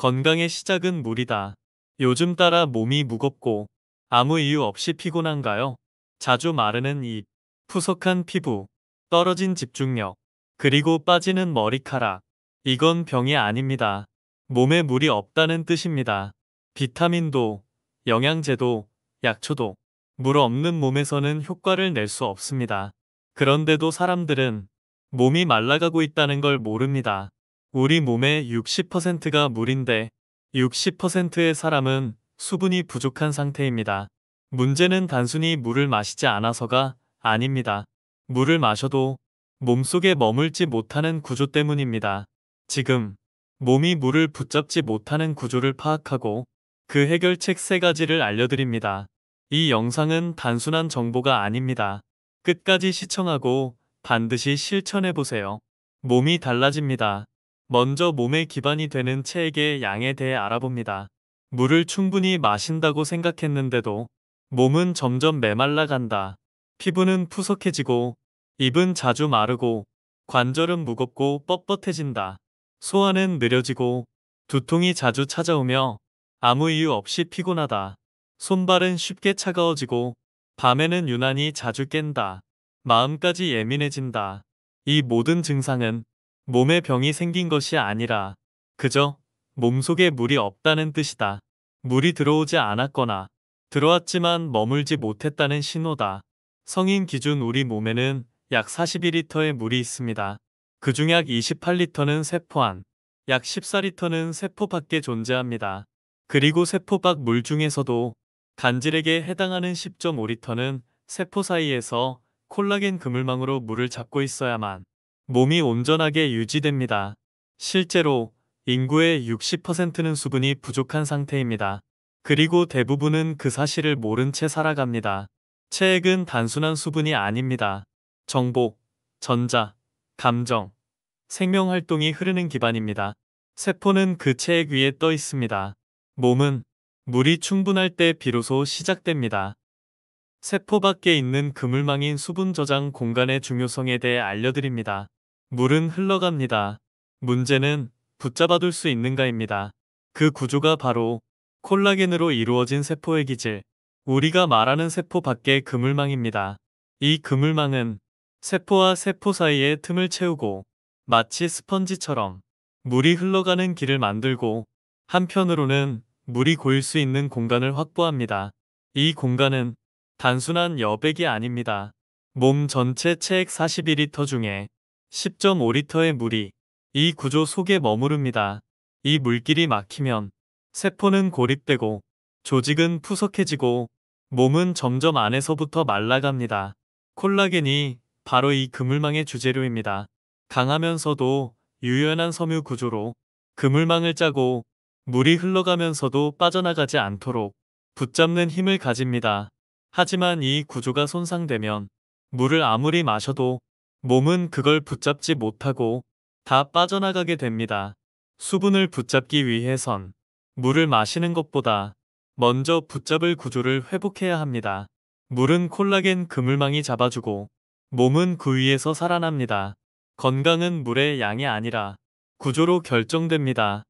건강의 시작은 물이다. 요즘 따라 몸이 무겁고 아무 이유 없이 피곤한가요? 자주 마르는 입, 푸석한 피부, 떨어진 집중력, 그리고 빠지는 머리카락. 이건 병이 아닙니다. 몸에 물이 없다는 뜻입니다. 비타민도, 영양제도, 약초도 물 없는 몸에서는 효과를 낼 수 없습니다. 그런데도 사람들은 몸이 말라가고 있다는 걸 모릅니다. 우리 몸의 60%가 물인데 60%의 사람은 수분이 부족한 상태입니다. 문제는 단순히 물을 마시지 않아서가 아닙니다. 물을 마셔도 몸속에 머물지 못하는 구조 때문입니다. 지금 몸이 물을 붙잡지 못하는 구조를 파악하고 그 해결책 3가지를 알려드립니다. 이 영상은 단순한 정보가 아닙니다. 끝까지 시청하고 반드시 실천해보세요. 몸이 달라집니다. 먼저 몸의 기반이 되는 체액의 양에 대해 알아봅니다. 물을 충분히 마신다고 생각했는데도 몸은 점점 메말라간다. 피부는 푸석해지고 입은 자주 마르고 관절은 무겁고 뻣뻣해진다. 소화는 느려지고 두통이 자주 찾아오며 아무 이유 없이 피곤하다. 손발은 쉽게 차가워지고 밤에는 유난히 자주 깬다. 마음까지 예민해진다. 이 모든 증상은 몸에 병이 생긴 것이 아니라 그저 몸속에 물이 없다는 뜻이다. 물이 들어오지 않았거나 들어왔지만 머물지 못했다는 신호다. 성인 기준 우리 몸에는 약 42리터의 물이 있습니다. 그중 약 28리터는 세포 안, 약 14리터는 세포 밖에 존재합니다. 그리고 세포 밖 물 중에서도 간질에게 해당하는 10.5리터는 세포 사이에서 콜라겐 그물망으로 물을 잡고 있어야만 몸이 온전하게 유지됩니다. 실제로 인구의 60%는 수분이 부족한 상태입니다. 그리고 대부분은 그 사실을 모른 채 살아갑니다. 체액은 단순한 수분이 아닙니다. 정보, 전자, 감정, 생명 활동이 흐르는 기반입니다. 세포는 그 체액 위에 떠 있습니다. 몸은 물이 충분할 때 비로소 시작됩니다. 세포 밖에 있는 그물망인 수분 저장 공간의 중요성에 대해 알려드립니다. 물은 흘러갑니다. 문제는 붙잡아둘 수 있는가입니다. 그 구조가 바로 콜라겐으로 이루어진 세포의 기질, 우리가 말하는 세포 밖의 그물망입니다. 이 그물망은 세포와 세포 사이의 틈을 채우고 마치 스펀지처럼 물이 흘러가는 길을 만들고 한편으로는 물이 고일 수 있는 공간을 확보합니다. 이 공간은 단순한 여백이 아닙니다. 몸 전체 체액 42리터 중에 10.5리터의 물이 이 구조 속에 머무릅니다. 이 물길이 막히면 세포는 고립되고 조직은 푸석해지고 몸은 점점 안에서부터 말라갑니다. 콜라겐이 바로 이 그물망의 주재료입니다. 강하면서도 유연한 섬유 구조로 그물망을 짜고 물이 흘러가면서도 빠져나가지 않도록 붙잡는 힘을 가집니다. 하지만 이 구조가 손상되면 물을 아무리 마셔도 몸은 그걸 붙잡지 못하고 다 빠져나가게 됩니다. 수분을 붙잡기 위해선 물을 마시는 것보다 먼저 붙잡을 구조를 회복해야 합니다. 물은 콜라겐 그물망이 잡아주고 몸은 그 위에서 살아납니다. 건강은 물의 양이 아니라 구조로 결정됩니다.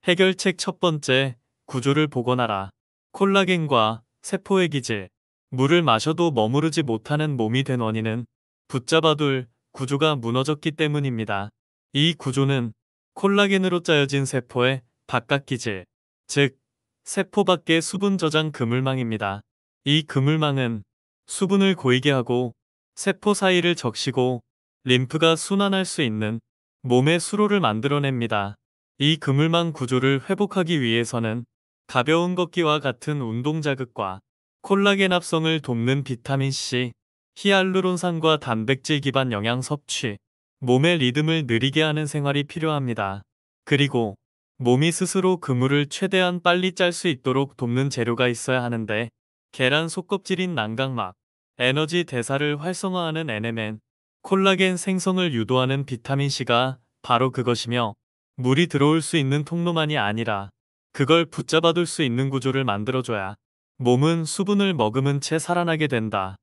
해결책 첫 번째, 구조를 복원하라. 콜라겐과 세포의 기질, 물을 마셔도 머무르지 못하는 몸이 된 원인은 붙잡아둘 구조가 무너졌기 때문입니다. 이 구조는 콜라겐으로 짜여진 세포의 바깥 기질, 즉 세포 밖의 수분 저장 그물망입니다. 이 그물망은 수분을 고이게 하고 세포 사이를 적시고 림프가 순환할 수 있는 몸의 수로를 만들어냅니다. 이 그물망 구조를 회복하기 위해서는 가벼운 걷기와 같은 운동 자극과 콜라겐 합성을 돕는 비타민C, 히알루론산과 단백질 기반 영양 섭취, 몸의 리듬을 느리게 하는 생활이 필요합니다. 그리고 몸이 스스로 그물을 최대한 빨리 짤 수 있도록 돕는 재료가 있어야 하는데 계란 속껍질인 난각막, 에너지 대사를 활성화하는 NMN, 콜라겐 생성을 유도하는 비타민C가 바로 그것이며 물이 들어올 수 있는 통로만이 아니라 그걸 붙잡아둘 수 있는 구조를 만들어줘야 몸은 수분을 머금은 채 살아나게 된다.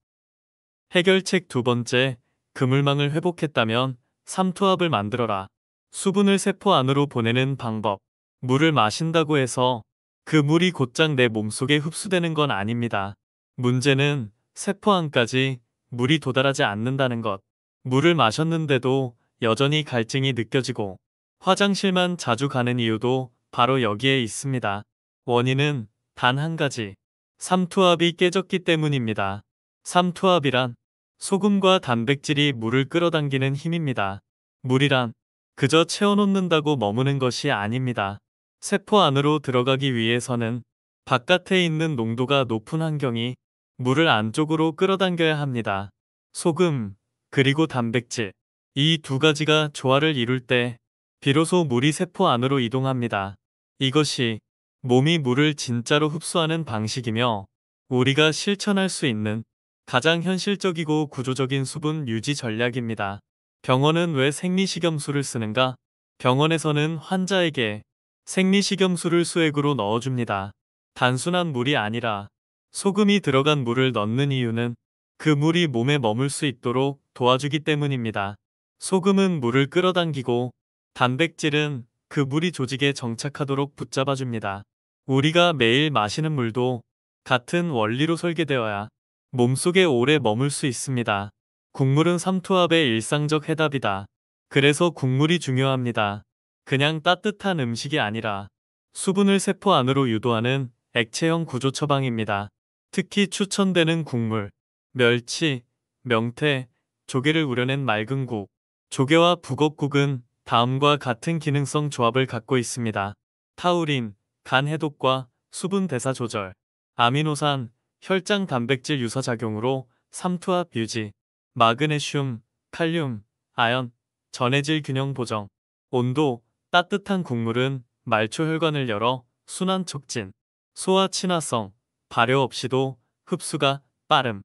해결책 두 번째, 그물망을 회복했다면 삼투압을 만들어라. 수분을 세포 안으로 보내는 방법. 물을 마신다고 해서 그 물이 곧장 내 몸속에 흡수되는 건 아닙니다. 문제는 세포 안까지 물이 도달하지 않는다는 것. 물을 마셨는데도 여전히 갈증이 느껴지고 화장실만 자주 가는 이유도 바로 여기에 있습니다. 원인은 단 한 가지. 삼투압이 깨졌기 때문입니다. 삼투압이란 소금과 단백질이 물을 끌어당기는 힘입니다. 물이란 그저 채워놓는다고 머무는 것이 아닙니다. 세포 안으로 들어가기 위해서는 바깥에 있는 농도가 높은 환경이 물을 안쪽으로 끌어당겨야 합니다. 소금, 그리고 단백질. 이 두 가지가 조화를 이룰 때 비로소 물이 세포 안으로 이동합니다. 이것이 몸이 물을 진짜로 흡수하는 방식이며 우리가 실천할 수 있는 가장 현실적이고 구조적인 수분 유지 전략입니다. 병원은 왜 생리식염수를 쓰는가? 병원에서는 환자에게 생리식염수를 수액으로 넣어줍니다. 단순한 물이 아니라 소금이 들어간 물을 넣는 이유는 그 물이 몸에 머물 수 있도록 도와주기 때문입니다. 소금은 물을 끌어당기고 단백질은 그 물이 조직에 정착하도록 붙잡아줍니다. 우리가 매일 마시는 물도 같은 원리로 설계되어야 몸속에 오래 머물 수 있습니다. 국물은 삼투압의 일상적 해답이다. 그래서 국물이 중요합니다. 그냥 따뜻한 음식이 아니라 수분을 세포 안으로 유도하는 액체형 구조 처방입니다. 특히 추천되는 국물, 멸치, 명태, 조개를 우려낸 맑은 국, 조개와 북엇국은 다음과 같은 기능성 조합을 갖고 있습니다. 타우린, 간 해독과 수분 대사 조절, 아미노산, 혈장 단백질 유사 작용으로 삼투압 유지, 마그네슘, 칼륨, 아연, 전해질 균형 보정, 온도, 따뜻한 국물은 말초 혈관을 열어 순환 촉진, 소화 친화성, 발효 없이도 흡수가 빠름.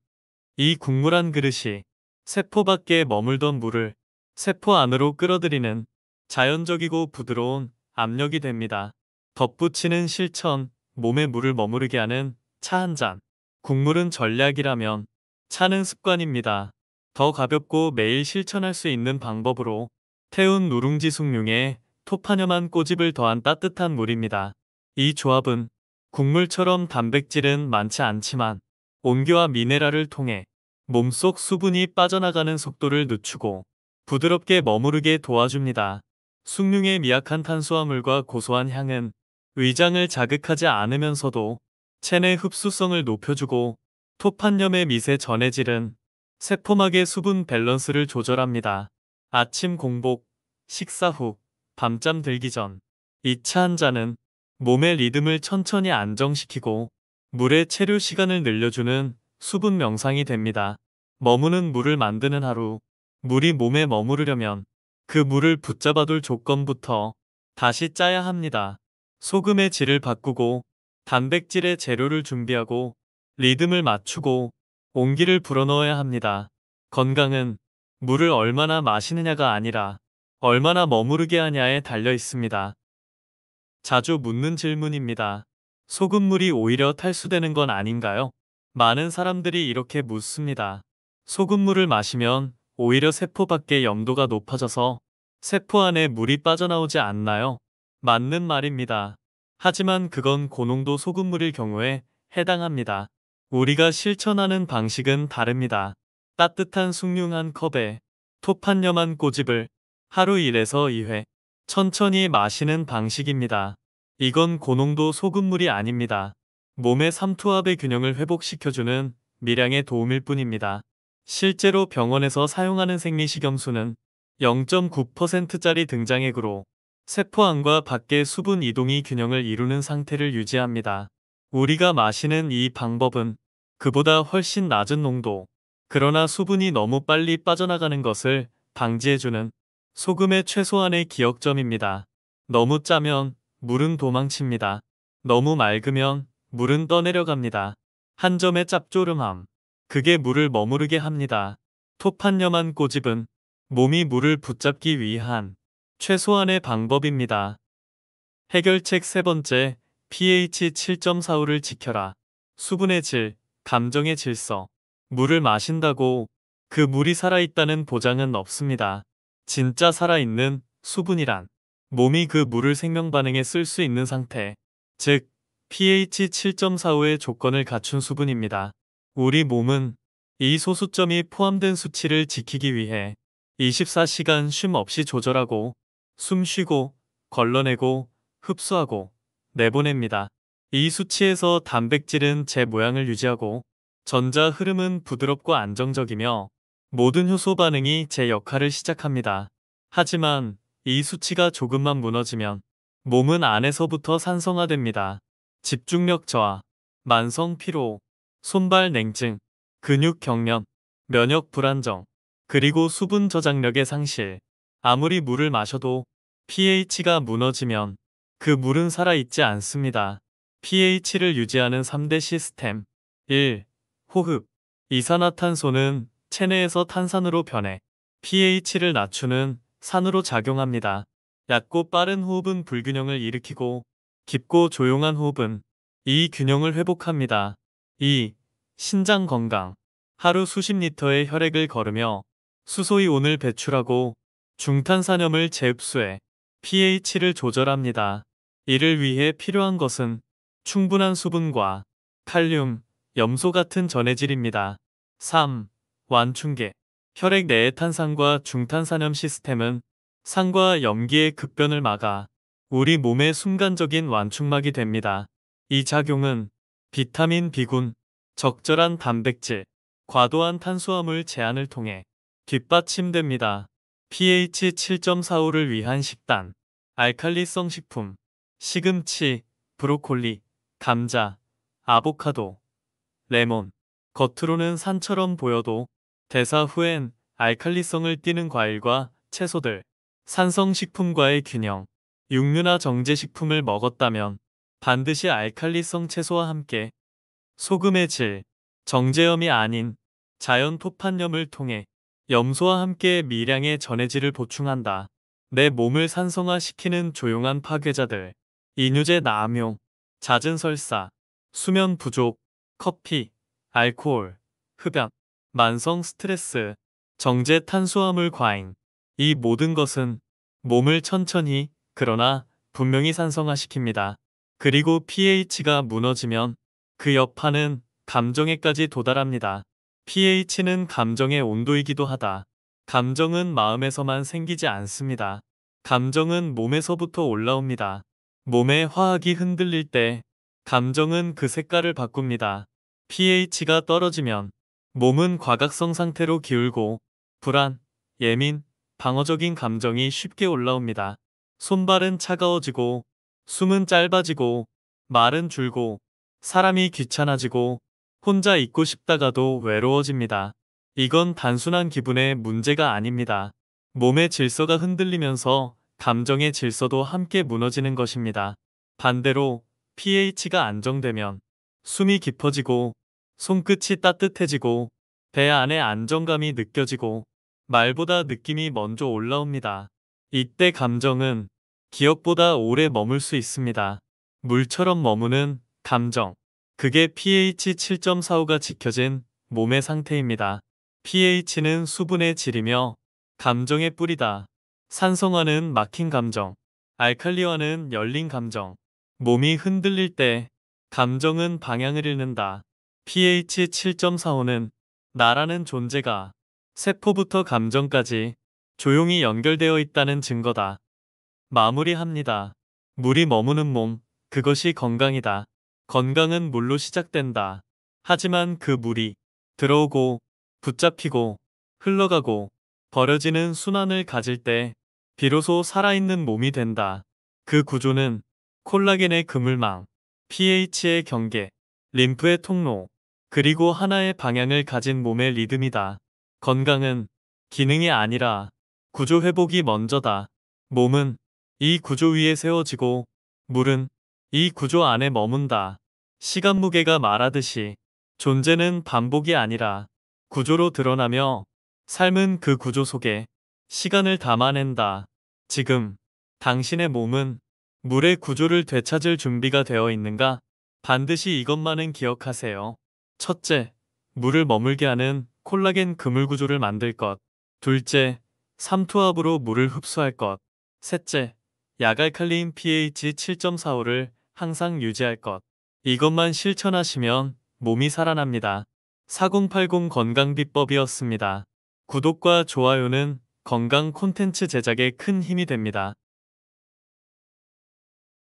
이 국물 한 그릇이 세포 밖에 머물던 물을 세포 안으로 끌어들이는 자연적이고 부드러운 압력이 됩니다. 덧붙이는 실천, 몸에 물을 머무르게 하는 차 한 잔. 국물은 전략이라면 차는 습관입니다. 더 가볍고 매일 실천할 수 있는 방법으로 태운 누룽지 숭늉에 톱하녀만 꼬집을 더한 따뜻한 물입니다. 이 조합은 국물처럼 단백질은 많지 않지만 온기와 미네랄을 통해 몸속 수분이 빠져나가는 속도를 늦추고 부드럽게 머무르게 도와줍니다. 숭늉의 미약한 탄수화물과 고소한 향은 위장을 자극하지 않으면서도 체내 흡수성을 높여주고 톱한염의 미세 전해질은 세포막의 수분 밸런스를 조절합니다. 아침 공복, 식사 후, 밤잠 들기 전. 이 차 한 잔은 몸의 리듬을 천천히 안정시키고 물의 체류 시간을 늘려주는 수분 명상이 됩니다. 머무는 물을 만드는 하루. 물이 몸에 머무르려면 그 물을 붙잡아둘 조건부터 다시 짜야 합니다. 소금의 질을 바꾸고 단백질의 재료를 준비하고 리듬을 맞추고 온기를 불어넣어야 합니다. 건강은 물을 얼마나 마시느냐가 아니라 얼마나 머무르게 하냐에 달려 있습니다. 자주 묻는 질문입니다. 소금물이 오히려 탈수되는 건 아닌가요? 많은 사람들이 이렇게 묻습니다. 소금물을 마시면 오히려 세포 밖의 염도가 높아져서 세포 안에 물이 빠져나오지 않나요? 맞는 말입니다. 하지만 그건 고농도 소금물일 경우에 해당합니다. 우리가 실천하는 방식은 다릅니다. 따뜻한 숭늉 한 컵에 톱 한 녀만 꼬집을 하루 1에서 2회 천천히 마시는 방식입니다. 이건 고농도 소금물이 아닙니다. 몸의 삼투압의 균형을 회복시켜주는 미량의 도움일 뿐입니다. 실제로 병원에서 사용하는 생리식염수는 0.9%짜리 등장액으로 세포 안과 밖의 수분 이동이 균형을 이루는 상태를 유지합니다. 우리가 마시는 이 방법은 그보다 훨씬 낮은 농도, 그러나 수분이 너무 빨리 빠져나가는 것을 방지해주는 소금의 최소한의 기억점입니다. 너무 짜면 물은 도망칩니다. 너무 맑으면 물은 떠내려갑니다. 한 점의 짭조름함. 그게 물을 머무르게 합니다. 톱 한 녀만 꼬집은 몸이 물을 붙잡기 위한 최소한의 방법입니다. 해결책 세 번째, pH 7.45를 지켜라. 수분의 질, 감정의 질서. 물을 마신다고 그 물이 살아있다는 보장은 없습니다. 진짜 살아있는 수분이란 몸이 그 물을 생명 반응에 쓸 수 있는 상태, 즉 pH 7.45의 조건을 갖춘 수분입니다. 우리 몸은 이 소수점이 포함된 수치를 지키기 위해 24시간 쉼 없이 조절하고 숨 쉬고 걸러내고 흡수하고 내보냅니다. 이 수치에서 단백질은 제 모양을 유지하고 전자 흐름은 부드럽고 안정적이며 모든 효소 반응이 제 역할을 시작합니다. 하지만 이 수치가 조금만 무너지면 몸은 안에서부터 산성화됩니다. 집중력 저하, 만성 피로, 손발 냉증, 근육 경련, 면역 불안정, 그리고 수분 저장력의 상실. 아무리 물을 마셔도 pH가 무너지면 그 물은 살아있지 않습니다. pH를 유지하는 3대 시스템. 1. 호흡. 이산화탄소는 체내에서 탄산으로 변해 pH를 낮추는 산으로 작용합니다. 얕고 빠른 호흡은 불균형을 일으키고 깊고 조용한 호흡은 이 균형을 회복합니다. 2. 신장 건강. 하루 수십 리터의 혈액을 걸으며 수소이온을 배출하고 중탄산염을 재흡수해 pH를 조절합니다. 이를 위해 필요한 것은 충분한 수분과 칼륨, 염소 같은 전해질입니다. 3. 완충계. 혈액 내의 탄산과 중탄산염 시스템은 산과 염기의 급변을 막아 우리 몸의 순간적인 완충막이 됩니다. 이 작용은 비타민 B군, 적절한 단백질, 과도한 탄수화물 제한을 통해 뒷받침됩니다. pH 7.45를 위한 식단. 알칼리성 식품, 시금치, 브로콜리, 감자, 아보카도, 레몬. 겉으로는 산처럼 보여도 대사 후엔 알칼리성을 띠는 과일과 채소들. 산성식품과의 균형. 육류나 정제식품을 먹었다면 반드시 알칼리성 채소와 함께 소금의 질, 정제염이 아닌 자연 토판염을 통해 염소와 함께 미량의 전해질을 보충한다. 내 몸을 산성화시키는 조용한 파괴자들. 이뇨제 남용, 잦은 설사, 수면 부족, 커피, 알코올, 흡연, 만성 스트레스, 정제 탄수화물 과잉. 이 모든 것은 몸을 천천히 그러나 분명히 산성화시킵니다. 그리고 pH가 무너지면 그 여파는 감정에까지 도달합니다. pH는 감정의 온도이기도 하다. 감정은 마음에서만 생기지 않습니다. 감정은 몸에서부터 올라옵니다. 몸의 화학이 흔들릴 때 감정은 그 색깔을 바꿉니다. pH가 떨어지면 몸은 과각성 상태로 기울고 불안, 예민, 방어적인 감정이 쉽게 올라옵니다. 손발은 차가워지고 숨은 짧아지고 말은 줄고 사람이 귀찮아지고 혼자 있고 싶다가도 외로워집니다. 이건 단순한 기분의 문제가 아닙니다. 몸의 질서가 흔들리면서 감정의 질서도 함께 무너지는 것입니다. 반대로 pH가 안정되면 숨이 깊어지고 손끝이 따뜻해지고 배 안에 안정감이 느껴지고 말보다 느낌이 먼저 올라옵니다. 이때 감정은 기억보다 오래 머물 수 있습니다. 물처럼 머무는 감정. 그게 pH 7.45가 지켜진 몸의 상태입니다. pH는 수분의 질이며 감정의 뿌리다. 산성화는 막힌 감정, 알칼리화는 열린 감정. 몸이 흔들릴 때 감정은 방향을 잃는다. pH 7.45는 나라는 존재가 세포부터 감정까지 조용히 연결되어 있다는 증거다. 마무리합니다. 물이 머무는 몸, 그것이 건강이다. 건강은 물로 시작된다. 하지만 그 물이 들어오고 붙잡히고 흘러가고 버려지는 순환을 가질 때 비로소 살아있는 몸이 된다. 그 구조는 콜라겐의 그물망, pH의 경계, 림프의 통로, 그리고 하나의 방향을 가진 몸의 리듬이다. 건강은 기능이 아니라 구조 회복이 먼저다. 몸은 이 구조 위에 세워지고 물은 이 구조 안에 머문다. 시간 무게가 말하듯이 존재는 반복이 아니라 구조로 드러나며 삶은 그 구조 속에 시간을 담아낸다. 지금 당신의 몸은 물의 구조를 되찾을 준비가 되어 있는가? 반드시 이것만은 기억하세요. 첫째, 물을 머물게 하는 콜라겐 그물 구조를 만들 것. 둘째, 삼투압으로 물을 흡수할 것. 셋째, 약알칼리인 pH 7.45를 항상 유지할 것. 이것만 실천하시면 몸이 살아납니다. 4080 건강비법이었습니다. 구독과 좋아요는 건강 콘텐츠 제작에 큰 힘이 됩니다.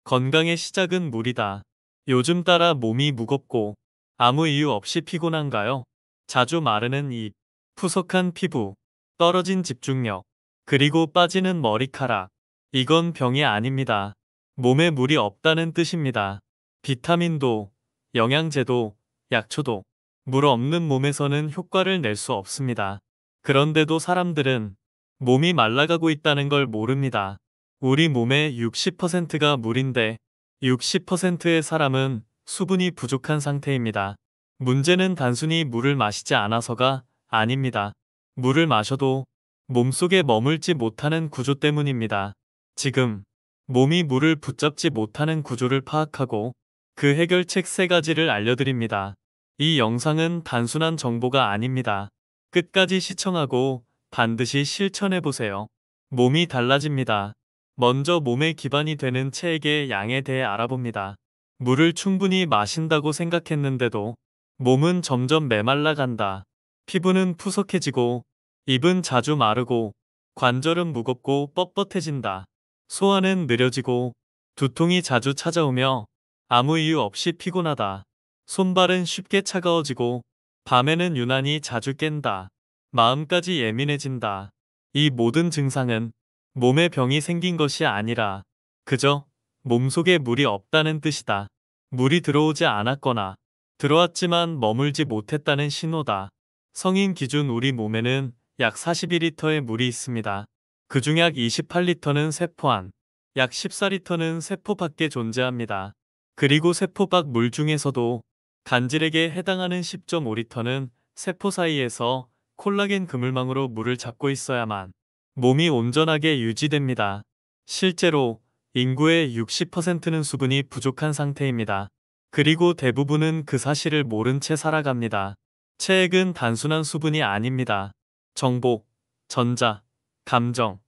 건강의 시작은 물이다. 요즘 따라 몸이 무겁고 아무 이유 없이 피곤한가요? 자주 마르는 입, 푸석한 피부, 떨어진 집중력, 그리고 빠지는 머리카락. 이건 병이 아닙니다. 몸에 물이 없다는 뜻입니다. 비타민도, 영양제도, 약초도 물 없는 몸에서는 효과를 낼 수 없습니다. 그런데도 사람들은 몸이 말라가고 있다는 걸 모릅니다. 우리 몸의 60%가 물인데 60%의 사람은 수분이 부족한 상태입니다. 문제는 단순히 물을 마시지 않아서가 아닙니다. 물을 마셔도 몸속에 머물지 못하는 구조 때문입니다. 지금 몸이 물을 붙잡지 못하는 구조를 파악하고 그 해결책 3가지를 알려드립니다. 이 영상은 단순한 정보가 아닙니다. 끝까지 시청하고 반드시 실천해보세요. 몸이 달라집니다. 먼저 몸의 기반이 되는 체액의 양에 대해 알아봅니다. 물을 충분히 마신다고 생각했는데도 몸은 점점 메말라 간다. 피부는 푸석해지고 입은 자주 마르고 관절은 무겁고 뻣뻣해진다. 소화는 느려지고 두통이 자주 찾아오며 아무 이유 없이 피곤하다. 손발은 쉽게 차가워지고 밤에는 유난히 자주 깬다. 마음까지 예민해진다. 이 모든 증상은 몸에 병이 생긴 것이 아니라 그저 몸속에 물이 없다는 뜻이다. 물이 들어오지 않았거나 들어왔지만 머물지 못했다는 신호다. 성인 기준 우리 몸에는 약 42리터의 물이 있습니다. 그중 약 28리터는 세포 안, 약 14리터는 세포 밖에 존재합니다. 그리고 세포 밖 물 중에서도 간질에게 해당하는 10.5리터는 세포 사이에서 콜라겐 그물망으로 물을 잡고 있어야만 몸이 온전하게 유지됩니다. 실제로 인구의 60%는 수분이 부족한 상태입니다. 그리고 대부분은 그 사실을 모른 채 살아갑니다. 체액은 단순한 수분이 아닙니다. 정보, 전자, 감정,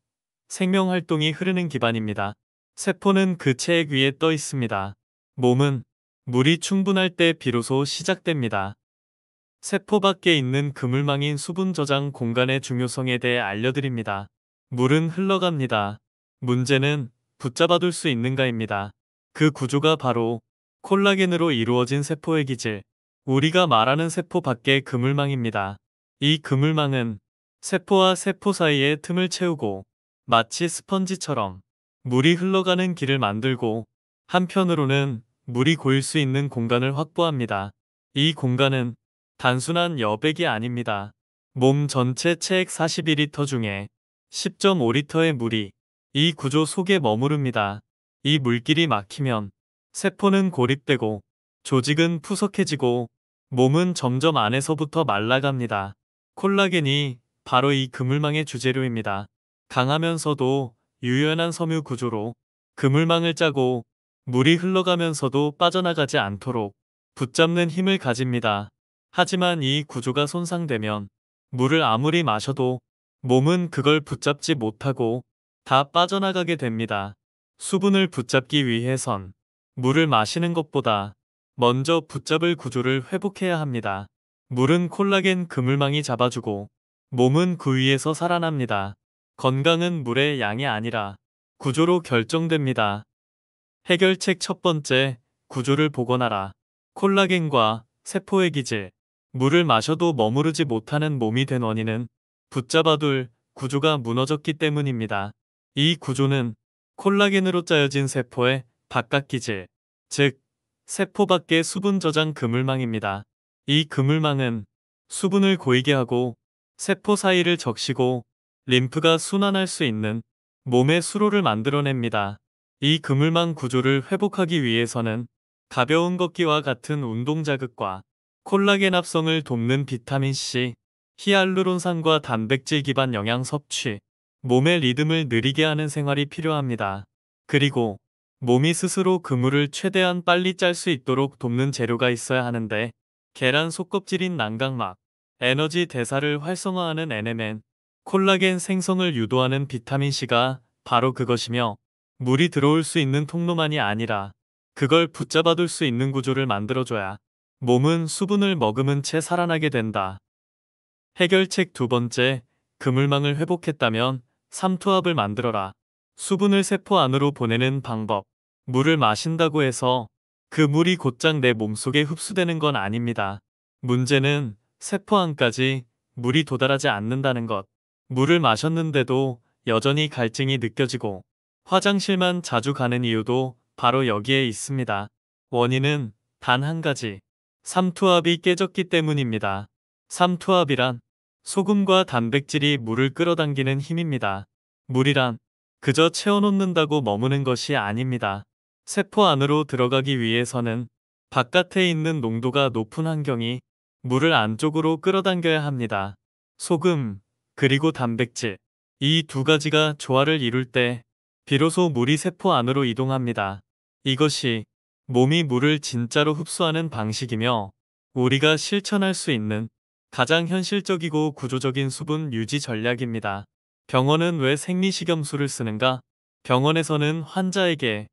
생명 활동이 흐르는 기반입니다. 세포는 그 체액 위에 떠 있습니다. 몸은 물이 충분할 때 비로소 시작됩니다. 세포 밖에 있는 그물망인 수분 저장 공간의 중요성에 대해 알려드립니다. 물은 흘러갑니다. 문제는 붙잡아둘 수 있는가입니다. 그 구조가 바로 콜라겐으로 이루어진 세포의 기질, 우리가 말하는 세포 밖의 그물망입니다. 이 그물망은 세포와 세포 사이의 틈을 채우고 마치 스펀지처럼 물이 흘러가는 길을 만들고 한편으로는 물이 고일 수 있는 공간을 확보합니다. 이 공간은 단순한 여백이 아닙니다. 몸 전체 체액 42리터 중에 10.5리터의 물이 이 구조 속에 머무릅니다. 이 물길이 막히면 세포는 고립되고 조직은 푸석해지고 몸은 점점 안에서부터 말라갑니다. 콜라겐이 바로 이 그물망의 주재료입니다. 강하면서도 유연한 섬유 구조로 그물망을 짜고 물이 흘러가면서도 빠져나가지 않도록 붙잡는 힘을 가집니다. 하지만 이 구조가 손상되면 물을 아무리 마셔도 몸은 그걸 붙잡지 못하고 다 빠져나가게 됩니다. 수분을 붙잡기 위해선 물을 마시는 것보다 먼저 붙잡을 구조를 회복해야 합니다. 물은 콜라겐 그물망이 잡아주고 몸은 그 위에서 살아납니다. 건강은 물의 양이 아니라 구조로 결정됩니다. 해결책 첫 번째, 구조를 복원하라. 콜라겐과 세포의 기질, 물을 마셔도 머무르지 못하는 몸이 된 원인은 붙잡아둘 구조가 무너졌기 때문입니다. 이 구조는 콜라겐으로 짜여진 세포의 바깥 기질, 즉 세포 밖의 수분 저장 그물망입니다. 이 그물망은 수분을 고이게 하고 세포 사이를 적시고 림프가 순환할 수 있는 몸의 수로를 만들어냅니다. 이 그물망 구조를 회복하기 위해서는 가벼운 걷기와 같은 운동 자극과 콜라겐 합성을 돕는 비타민C, 히알루론산과 단백질 기반 영양 섭취, 몸의 리듬을 느리게 하는 생활이 필요합니다. 그리고 몸이 스스로 그물을 최대한 빨리 짤 수 있도록 돕는 재료가 있어야 하는데 계란 속껍질인 난각막, 에너지 대사를 활성화하는 NMN, 콜라겐 생성을 유도하는 비타민C가 바로 그것이며 물이 들어올 수 있는 통로만이 아니라 그걸 붙잡아둘 수 있는 구조를 만들어줘야 몸은 수분을 머금은 채 살아나게 된다. 해결책 두 번째, 그물망을 회복했다면 삼투압을 만들어라. 수분을 세포 안으로 보내는 방법. 물을 마신다고 해서 그 물이 곧장 내 몸속에 흡수되는 건 아닙니다. 문제는 세포 안까지 물이 도달하지 않는다는 것. 물을 마셨는데도 여전히 갈증이 느껴지고 화장실만 자주 가는 이유도 바로 여기에 있습니다. 원인은 단 한 가지. 삼투압이 깨졌기 때문입니다. 삼투압이란 소금과 단백질이 물을 끌어당기는 힘입니다. 물이란 그저 채워놓는다고 머무는 것이 아닙니다. 세포 안으로 들어가기 위해서는 바깥에 있는 농도가 높은 환경이 물을 안쪽으로 끌어당겨야 합니다. 소금, 그리고 단백질. 이 두 가지가 조화를 이룰 때 비로소 물이 세포 안으로 이동합니다. 이것이 몸이 물을 진짜로 흡수하는 방식이며 우리가 실천할 수 있는 가장 현실적이고 구조적인 수분 유지 전략입니다. 병원은 왜 생리식염수를 쓰는가? 병원에서는 환자에게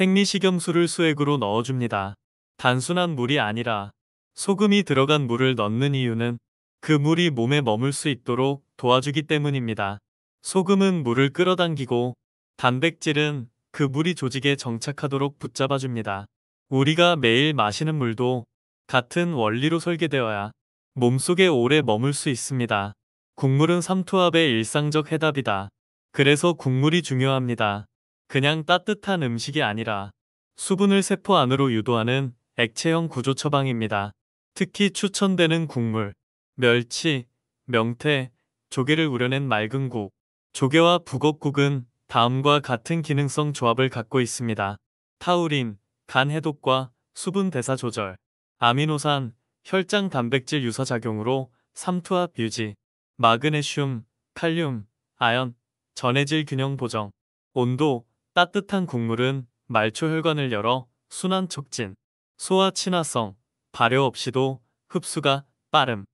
생리식염수를 수액으로 넣어줍니다. 단순한 물이 아니라 소금이 들어간 물을 넣는 이유는 그 물이 몸에 머물 수 있도록 도와주기 때문입니다. 소금은 물을 끌어당기고 단백질은 그 물이 조직에 정착하도록 붙잡아줍니다. 우리가 매일 마시는 물도 같은 원리로 설계되어야 몸속에 오래 머물 수 있습니다. 국물은 삼투압의 일상적 해답이다. 그래서 국물이 중요합니다. 그냥 따뜻한 음식이 아니라 수분을 세포 안으로 유도하는 액체형 구조 처방입니다. 특히 추천되는 국물, 멸치, 명태, 조개를 우려낸 맑은 국, 조개와 북엇국은 다음과 같은 기능성 조합을 갖고 있습니다. 타우린, 간 해독과 수분 대사 조절, 아미노산, 혈장 단백질 유사 작용으로 삼투압 유지, 마그네슘, 칼륨, 아연, 전해질 균형 보정, 온도, 따뜻한 국물은 말초 혈관을 열어 순환 촉진, 소화 친화성, 발효 없이도 흡수가 빠름.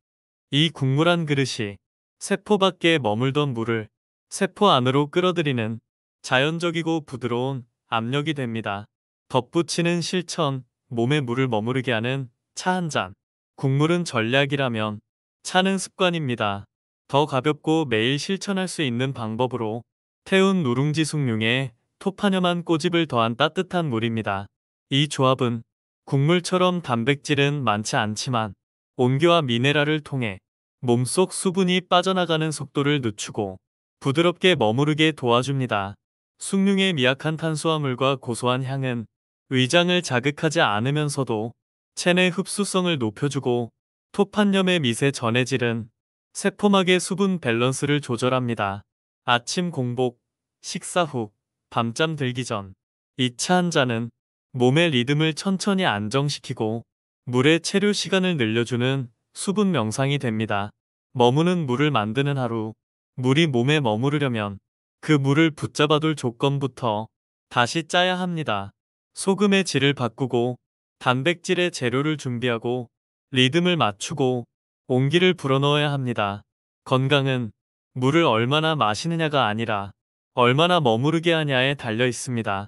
이 국물 한 그릇이 세포 밖에 머물던 물을 세포 안으로 끌어들이는 자연적이고 부드러운 압력이 됩니다. 덧붙이는 실천, 몸에 물을 머무르게 하는 차 한 잔. 국물은 전략이라면 차는 습관입니다. 더 가볍고 매일 실천할 수 있는 방법으로 태운 누룽지 숭늉에 톱하녀만 꼬집을 더한 따뜻한 물입니다. 이 조합은 국물처럼 단백질은 많지 않지만 온기와 미네랄을 통해 몸속 수분이 빠져나가는 속도를 늦추고 부드럽게 머무르게 도와줍니다. 숭늉의 미약한 탄수화물과 고소한 향은 위장을 자극하지 않으면서도 체내 흡수성을 높여주고 톱한염의 미세 전해질은 세포막의 수분 밸런스를 조절합니다. 아침 공복, 식사 후, 밤잠 들기 전 이 차 한 잔은 몸의 리듬을 천천히 안정시키고 물의 체류 시간을 늘려주는 수분 명상이 됩니다. 머무는 물을 만드는 하루. 물이 몸에 머무르려면 그 물을 붙잡아둘 조건부터 다시 짜야 합니다. 소금의 질을 바꾸고 단백질의 재료를 준비하고 리듬을 맞추고 온기를 불어넣어야 합니다. 건강은 물을 얼마나 마시느냐가 아니라 얼마나 머무르게 하냐에 달려 있습니다.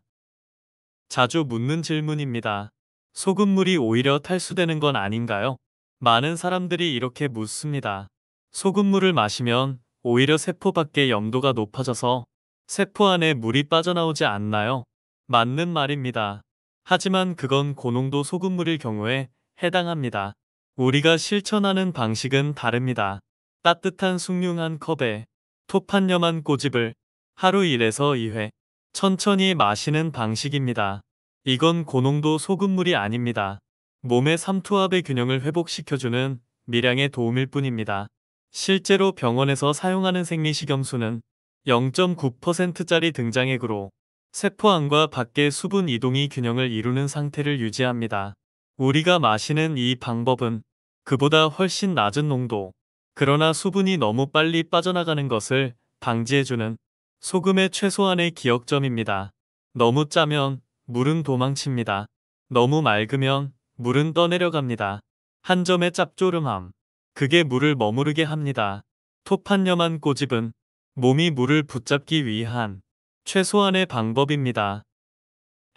자주 묻는 질문입니다. 소금물이 오히려 탈수되는 건 아닌가요? 많은 사람들이 이렇게 묻습니다. 소금물을 마시면 오히려 세포 밖의 염도가 높아져서 세포 안에 물이 빠져나오지 않나요? 맞는 말입니다. 하지만 그건 고농도 소금물일 경우에 해당합니다. 우리가 실천하는 방식은 다릅니다. 따뜻한 숭늉 한 컵에 톱 한 녀만 꼬집을 하루 1에서 2회 천천히 마시는 방식입니다. 이건 고농도 소금물이 아닙니다. 몸의 삼투압의 균형을 회복시켜주는 미량의 도움일 뿐입니다. 실제로 병원에서 사용하는 생리식염수는 0.9%짜리 등장액으로 세포 안과 밖의 수분 이동이 균형을 이루는 상태를 유지합니다. 우리가 마시는 이 방법은 그보다 훨씬 낮은 농도, 그러나 수분이 너무 빨리 빠져나가는 것을 방지해주는 소금의 최소한의 기억점입니다. 너무 짜면 물은 도망칩니다. 너무 맑으면 물은 떠내려갑니다. 한 점의 짭조름함. 그게 물을 머무르게 합니다. 톱 한 녀만 꼬집은 몸이 물을 붙잡기 위한 최소한의 방법입니다.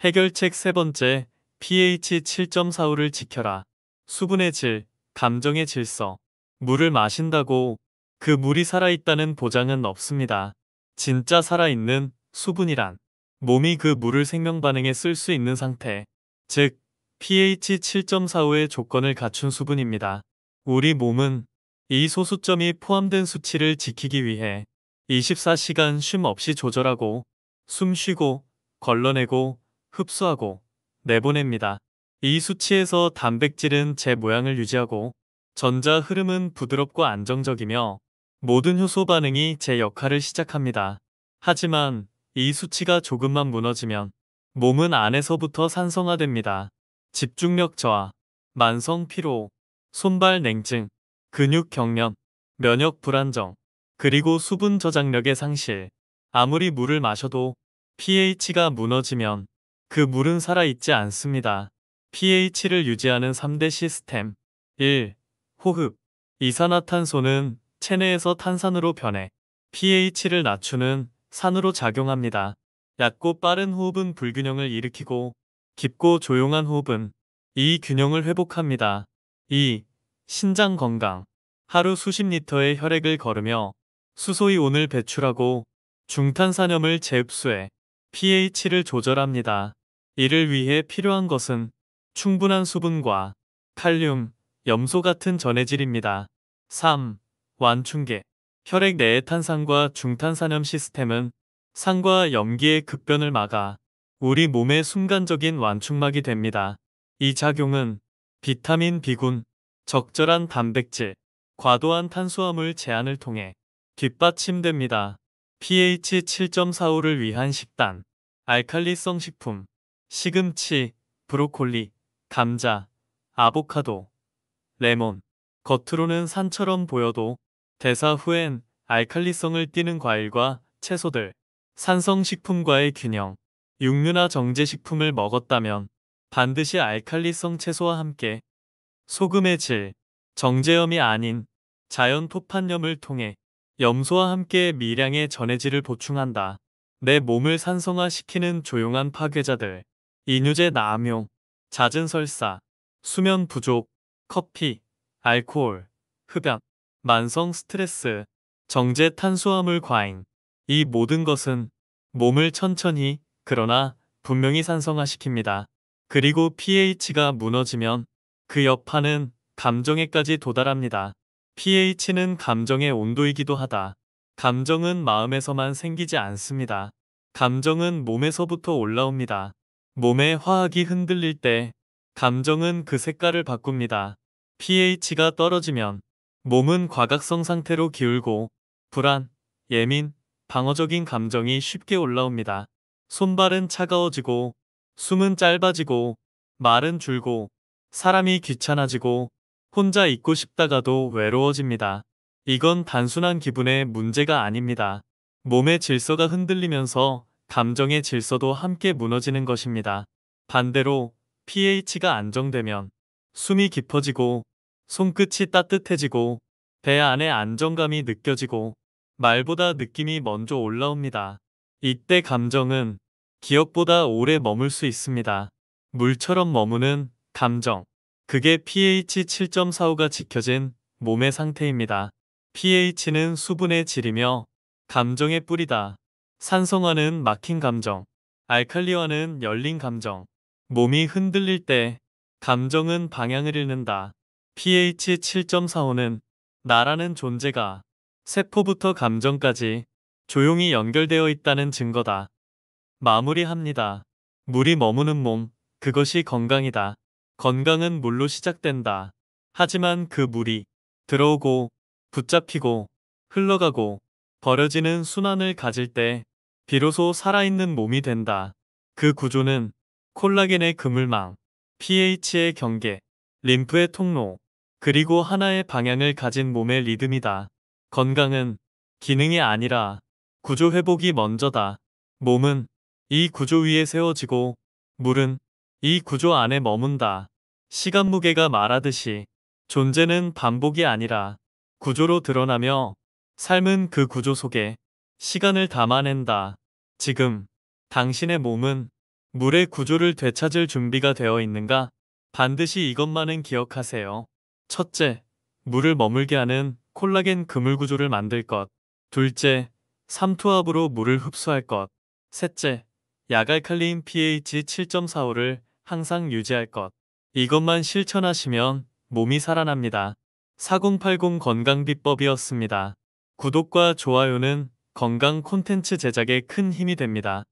해결책 세 번째, pH 7.45를 지켜라. 수분의 질, 감정의 질서. 물을 마신다고 그 물이 살아있다는 보장은 없습니다. 진짜 살아있는 수분이란 몸이 그 물을 생명 반응에 쓸 수 있는 상태, 즉 pH 7.45의 조건을 갖춘 수분입니다. 우리 몸은 이 소수점이 포함된 수치를 지키기 위해 24시간 쉼 없이 조절하고 숨 쉬고 걸러내고 흡수하고 내보냅니다. 이 수치에서 단백질은 제 모양을 유지하고 전자 흐름은 부드럽고 안정적이며 모든 효소 반응이 제 역할을 시작합니다. 하지만 이 수치가 조금만 무너지면 몸은 안에서부터 산성화됩니다. 집중력 저하, 만성 피로, 손발 냉증, 근육 경련, 면역 불안정, 그리고 수분 저장력의 상실. 아무리 물을 마셔도 pH가 무너지면 그 물은 살아있지 않습니다. pH를 유지하는 3대 시스템. 1. 호흡. 이산화탄소는 체내에서 탄산으로 변해 pH를 낮추는 산으로 작용합니다. 얕고 빠른 호흡은 불균형을 일으키고 깊고 조용한 호흡은 이 균형을 회복합니다. 2. 신장 건강. 하루 수십 리터의 혈액을 거르며 수소이온을 배출하고 중탄산염을 재흡수해 pH를 조절합니다. 이를 위해 필요한 것은 충분한 수분과 칼륨, 염소 같은 전해질입니다. 3. 완충계. 혈액 내의 탄산과 중탄산염 시스템은 산과 염기의 급변을 막아 우리 몸의 순간적인 완충막이 됩니다. 이 작용은 비타민 B군, 적절한 단백질, 과도한 탄수화물 제한을 통해 뒷받침됩니다. pH 7.45를 위한 식단. 알칼리성 식품, 시금치, 브로콜리, 감자, 아보카도, 레몬. 겉으로는 산처럼 보여도 대사 후엔 알칼리성을 띠는 과일과 채소들. 산성식품과의 균형. 육류나 정제식품을 먹었다면 반드시 알칼리성 채소와 함께 소금의 질, 정제염이 아닌 자연 토판염을 통해 염소와 함께 미량의 전해질을 보충한다. 내 몸을 산성화시키는 조용한 파괴자들. 이뇨제 남용, 잦은 설사, 수면 부족, 커피, 알코올, 흡연, 만성 스트레스, 정제 탄수화물 과잉. 이 모든 것은 몸을 천천히 그러나 분명히 산성화시킵니다. 그리고 pH가 무너지면 그 여파는 감정에까지 도달합니다. pH는 감정의 온도이기도 하다. 감정은 마음에서만 생기지 않습니다. 감정은 몸에서부터 올라옵니다. 몸의 화학이 흔들릴 때 감정은 그 색깔을 바꿉니다. pH가 떨어지면 몸은 과각성 상태로 기울고 불안, 예민, 방어적인 감정이 쉽게 올라옵니다. 손발은 차가워지고 숨은 짧아지고 말은 줄고 사람이 귀찮아지고 혼자 있고 싶다가도 외로워집니다. 이건 단순한 기분의 문제가 아닙니다. 몸의 질서가 흔들리면서 감정의 질서도 함께 무너지는 것입니다. 반대로 pH가 안정되면 숨이 깊어지고 손끝이 따뜻해지고 배 안에 안정감이 느껴지고 말보다 느낌이 먼저 올라옵니다. 이때 감정은 기억보다 오래 머물 수 있습니다. 물처럼 머무는 감정. 그게 pH 7.45가 지켜진 몸의 상태입니다. pH는 수분의 질이며 감정의 뿌리다. 산성화는 막힌 감정, 알칼리화는 열린 감정. 몸이 흔들릴 때 감정은 방향을 잃는다. pH 7.45는 나라는 존재가 세포부터 감정까지 조용히 연결되어 있다는 증거다. 마무리합니다. 물이 머무는 몸, 그것이 건강이다. 건강은 물로 시작된다. 하지만 그 물이 들어오고 붙잡히고 흘러가고 버려지는 순환을 가질 때 비로소 살아있는 몸이 된다. 그 구조는 콜라겐의 그물망, pH의 경계, 림프의 통로, 그리고 하나의 방향을 가진 몸의 리듬이다. 건강은 기능이 아니라 구조 회복이 먼저다. 몸은 이 구조 위에 세워지고 물은 이 구조 안에 머문다. 시간 무게가 말하듯이 존재는 반복이 아니라 구조로 드러나며 삶은 그 구조 속에 시간을 담아낸다. 지금 당신의 몸은 물의 구조를 되찾을 준비가 되어 있는가? 반드시 이것만은 기억하세요. 첫째, 물을 머물게 하는 콜라겐 그물 구조를 만들 것. 둘째, 삼투압으로 물을 흡수할 것. 셋째, 약알칼리인 pH 7.45를 항상 유지할 것. 이것만 실천하시면 몸이 살아납니다. 4080 건강비법이었습니다. 구독과 좋아요는 건강 콘텐츠 제작에 큰 힘이 됩니다.